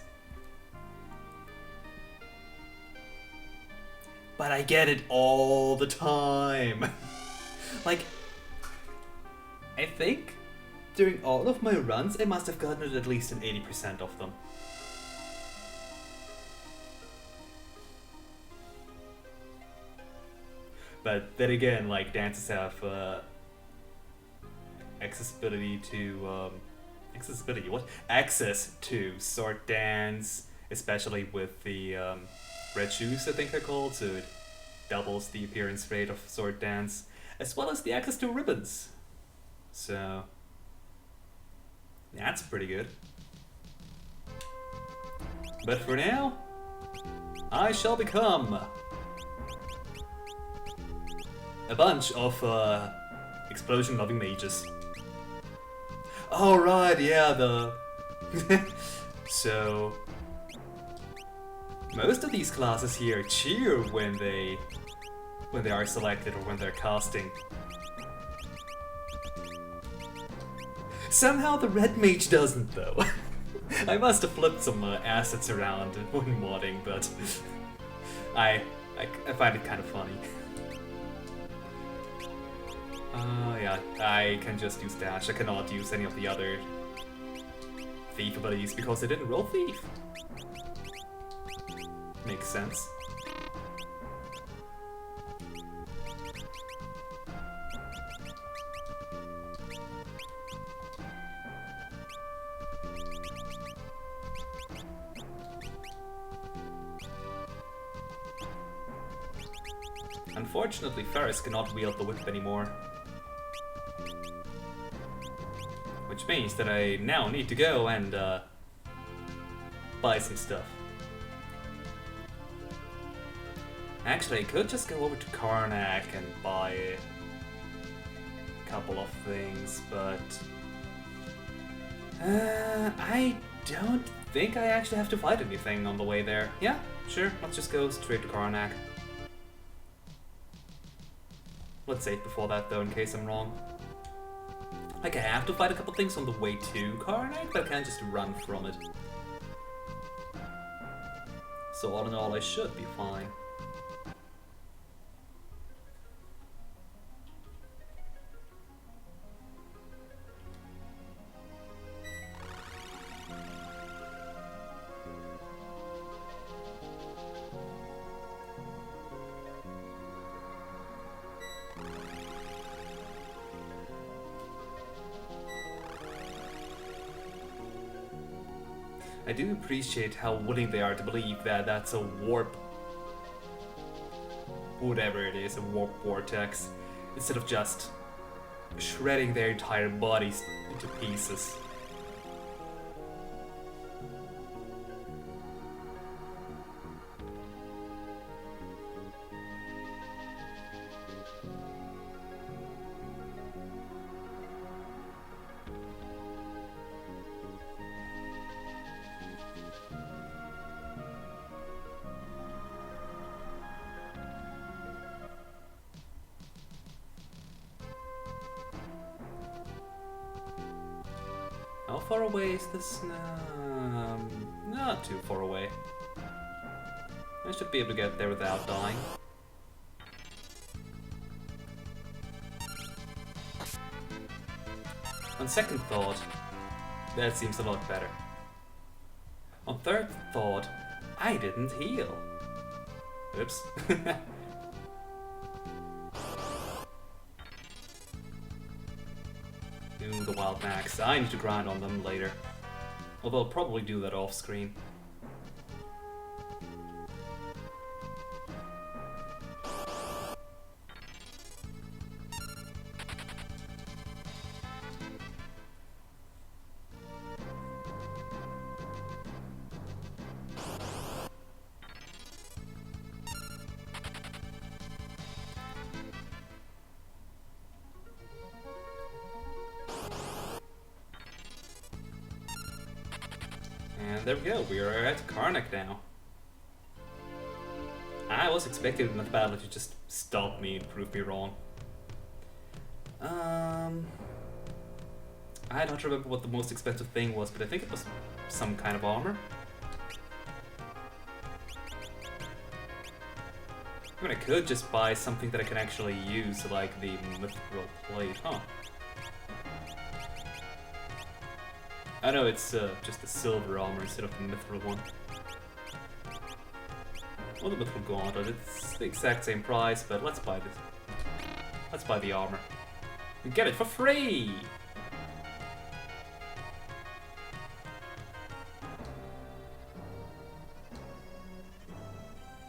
But I get it all the time! Like, I think during all of my runs, I must have gotten it at least in 80% of them. But then again, like, dances have accessibility to access to sword dance, especially with the red shoes, I think they're called, so it doubles the appearance rate of sword dance, as well as the access to ribbons. So that's pretty good. But for now, I shall become a bunch of explosion-loving mages. Oh right, yeah, the... So... most of these classes here cheer when they are selected or when they're casting. Somehow the red mage doesn't, though. I must have flipped some assets around when modding, but I find it kind of funny. Yeah, I can just use dash. I cannot use any of the other thief abilities because I didn't roll thief. Makes sense. Unfortunately, Ferris cannot wield the whip anymore. Which means that I now need to go and buy some stuff. Actually, I could just go over to Karnak and buy a couple of things, but I don't think I actually have to fight anything on the way there. Yeah, sure, let's just go straight to Karnak. Let's save before that though, in case I'm wrong. Like, I have to fight a couple things on the way to Karnak, but I can't just run from it. So all in all, I should be fine. I do appreciate how willing they are to believe that that's a warp, whatever it is, a warp vortex, instead of just shredding their entire bodies into pieces. How far away is this? Not too far away. I should be able to get there without dying. On second thought, that seems a lot better. On third thought, I didn't heal. Oops. The wild max. I need to grind on them later. Although I'll probably do that off screen. And there we go, we are at Karnak now. I was expecting in the battle to just stop me and prove me wrong. I don't remember what the most expensive thing was, but I think it was some kind of armor. I mean, I could just buy something that I can actually use, like the mithril plate, huh? I know it's just the silver armor instead of the mithril one. Well, the mithril gauntlet, it's the exact same price, but let's buy this. Let's buy the armor. And get it for free!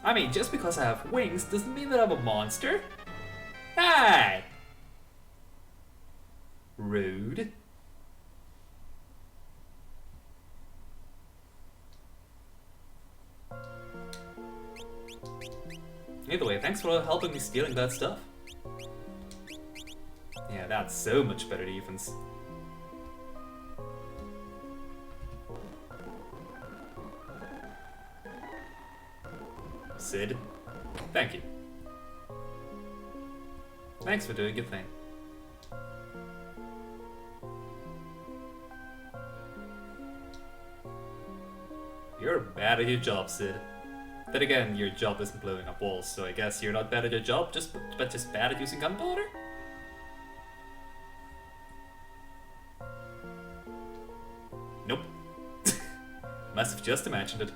I mean, just because I have wings doesn't mean that I'm a monster. Hey! Rude. thanks for helping me stealing that stuff. Yeah, that's so much better defense. Sid, thank you. Thanks for doing your thing. You're bad at your job, Sid. Then again, your job isn't blowing up walls, so I guess you're not bad at your job, but just bad at using gunpowder? Nope. Must have just imagined it.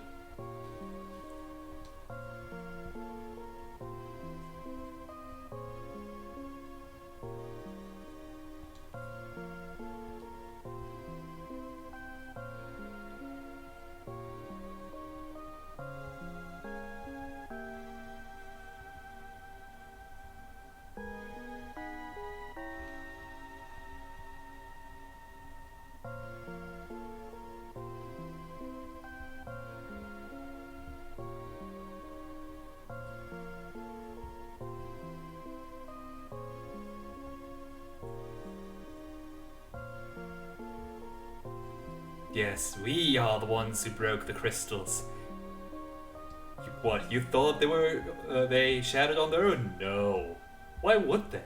Yes, we are the ones who broke the crystals. What, you thought they shattered on their own? No. Why would they?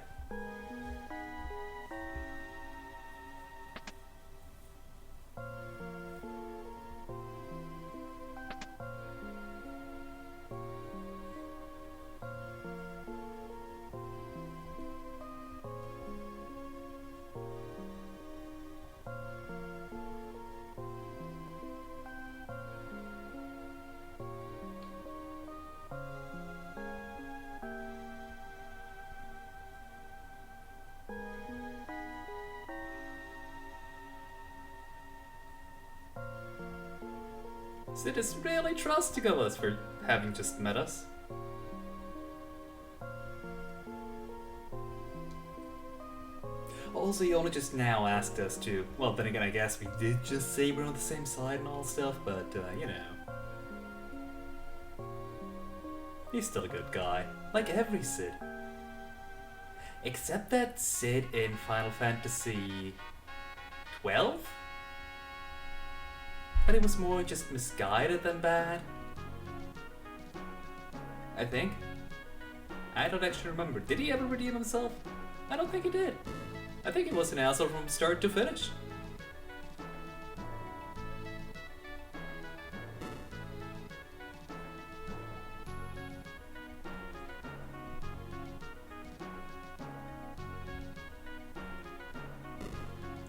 Sid is really trusting of us for having just met us. Also, he only just now asked us to. Well, then again, I guess we did just say we're on the same side and all stuff, but, you know. He's still a good guy, like every Sid. Except that Sid in Final Fantasy 12? But it was more just misguided than bad. I think. I don't actually remember. Did he ever redeem himself? I don't think he did. I think he was an asshole from start to finish.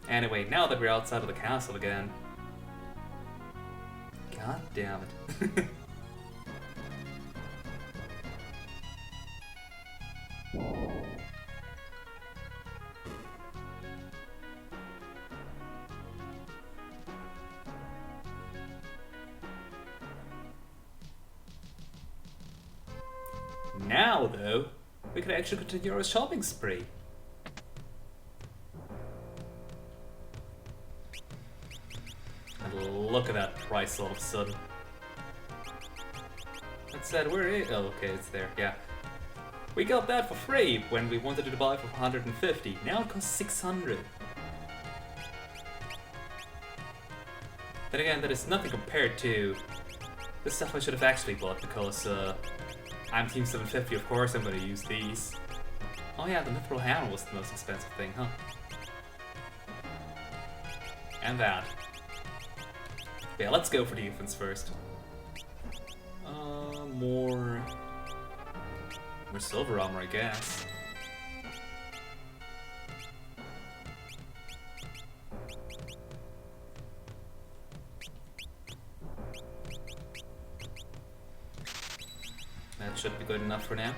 Anyway, now that we're outside of the castle again. God damn it. Now, though, we could actually continue our shopping spree. And look at that price all of a sudden. That said, where is it? Oh, okay, it's there, yeah. We got that for free when we wanted to buy for 150. Now it costs 600. Then again, that is nothing compared to the stuff I should have actually bought because I'm Team 750, of course I'm going to use these. Oh yeah, the mithril hammer was the most expensive thing, huh? And that. Yeah, let's go for defense first. More silver armor, I guess. That should be good enough for now.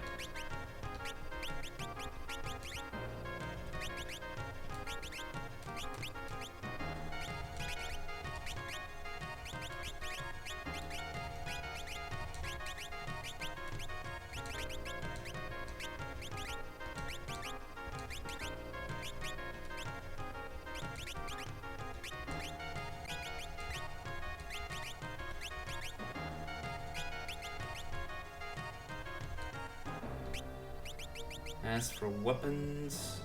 As for weapons,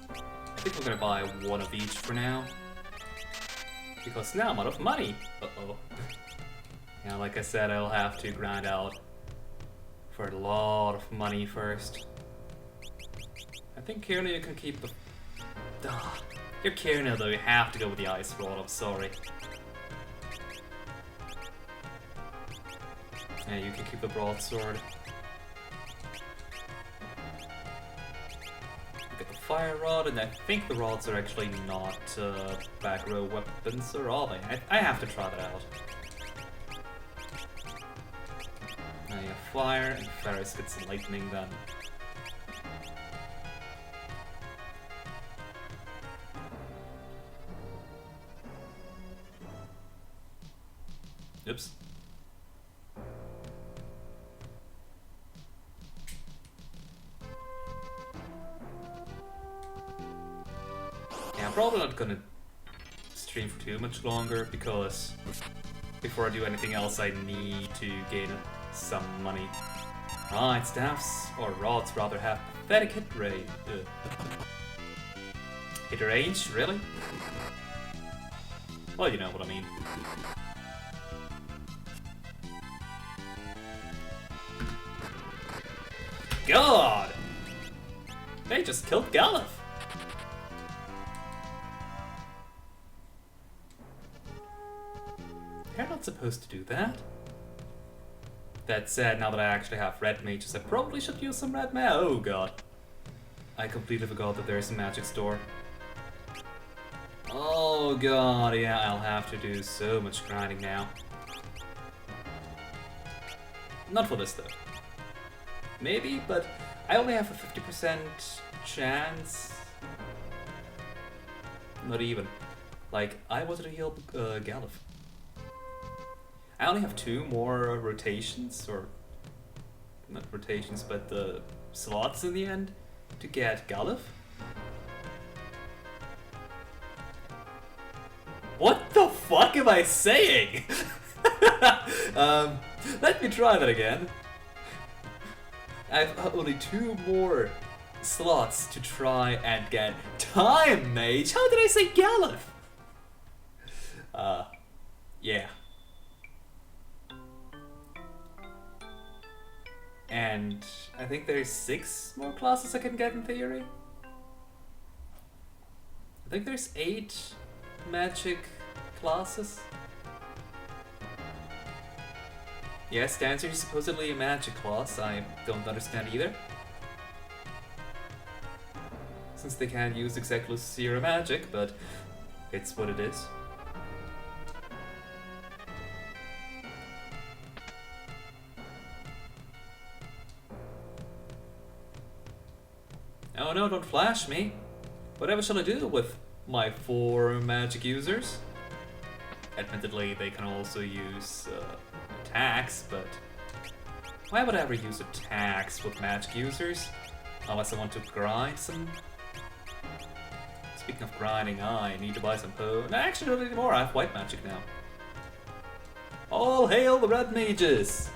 I think we're gonna buy one of each for now. Because now I'm out of money! Uh-oh. Yeah, like I said, I'll have to grind out for a lot of money first. I think Cirno you can keep the... You're Cirno though, you have to go with the ice rod, I'm sorry. Yeah, you can keep the broadsword. Get the fire rod, and I think the rods are actually not back row weapons, or are they? I have to try that out. Now you have fire, and Ferris gets lightning then. Oops. Yeah, I'm probably not gonna stream for too much longer because before I do anything else I need to gain some money. Right, staffs, or rods rather, have pathetic hit rate. Hit range, really? Well, you know what I mean. God! They just killed Galuf! They're not supposed to do that. That said, now that I actually have red mages, I probably should use some red ma- Oh god. I completely forgot that there's a magic store. Oh god, yeah, I'll have to do so much grinding now. Not for this though. Maybe, but I only have a 50% chance. Not even. Like, I wanted to heal Galuf. I only have 2 more rotations, or not rotations, but slots in the end to get Galuf. What the fuck am I saying? Let me try that again. I have only 2 more slots to try and get Time Mage. How did I say Galuf? Yeah. And I think there's 6 more classes I can get in theory. I think there's 8 magic classes. Yes, Dancer is supposedly a magic class. I don't understand either. Since they can't use exactly zero magic, but it's what it is. Oh no, don't flash me. Whatever shall I do with my 4 magic users? Admittedly, they can also use attacks, but why would I ever use attacks with magic users? Unless I want to grind some. Speaking of grinding, I need to buy some No, actually not anymore, I have white magic now. All hail the red mages!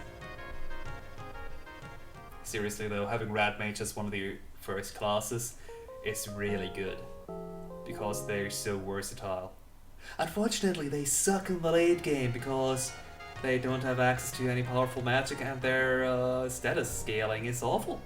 Seriously though, having red mage as one of the first classes is really good. Because they're so versatile. Unfortunately, they suck in the late game because they don't have access to any powerful magic and their status scaling is awful.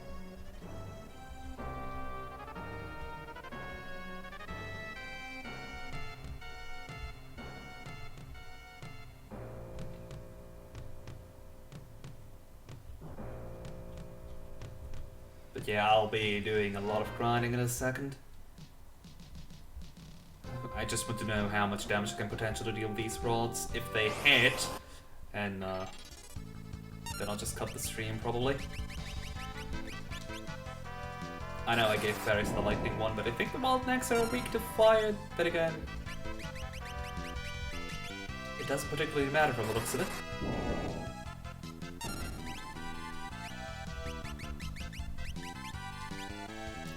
But yeah, I'll be doing a lot of grinding in a second. I just want to know how much damage I can potentially deal with these rods if they hit, and then I'll just cut the stream probably. I know I gave Ferris the lightning one, but I think the wild necks are weak to fire. Then again, it doesn't particularly matter from the looks of it.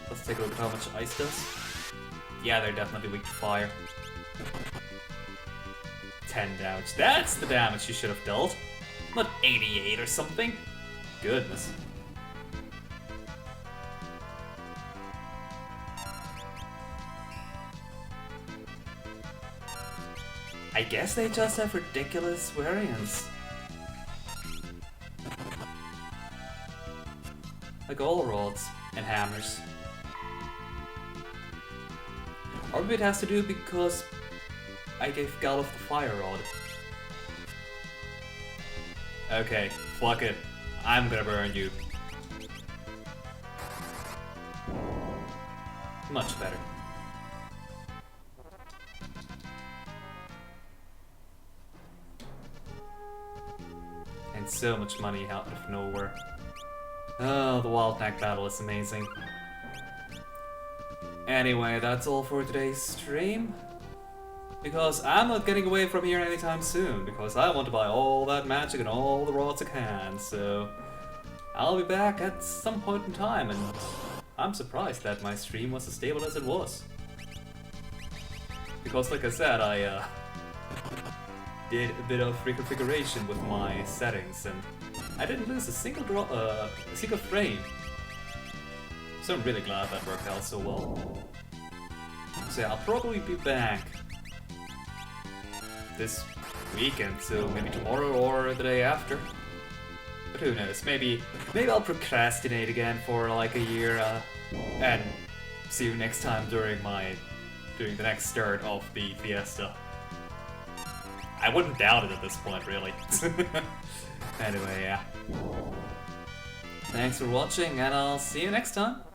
Let's take a look at how much ice does. Yeah, they're definitely weak to fire. 10 damage. That's the damage you should have dealt. Not 88 or something. Goodness. I guess they just have ridiculous variants. Like all rods and hammers. Or maybe it has to do because I gave Galuf the fire rod. Okay, fuck it. I'm gonna burn you. Much better. And so much money out of nowhere. Oh, the Wild Neck battle is amazing. Anyway, that's all for today's stream. Because I'm not getting away from here anytime soon, because I want to buy all that magic and all the rods I can, so I'll be back at some point in time, and I'm surprised that my stream was as stable as it was. Because like I said, I did a bit of reconfiguration with my settings, and I didn't lose a single frame. So I'm really glad that worked out so well. So yeah, I'll probably be back this weekend, so maybe tomorrow or the day after. But who knows, maybe I'll procrastinate again for like a year, and see you next time during the next start of the Fiesta. I wouldn't doubt it at this point, really. Anyway, yeah. Thanks for watching, and I'll see you next time.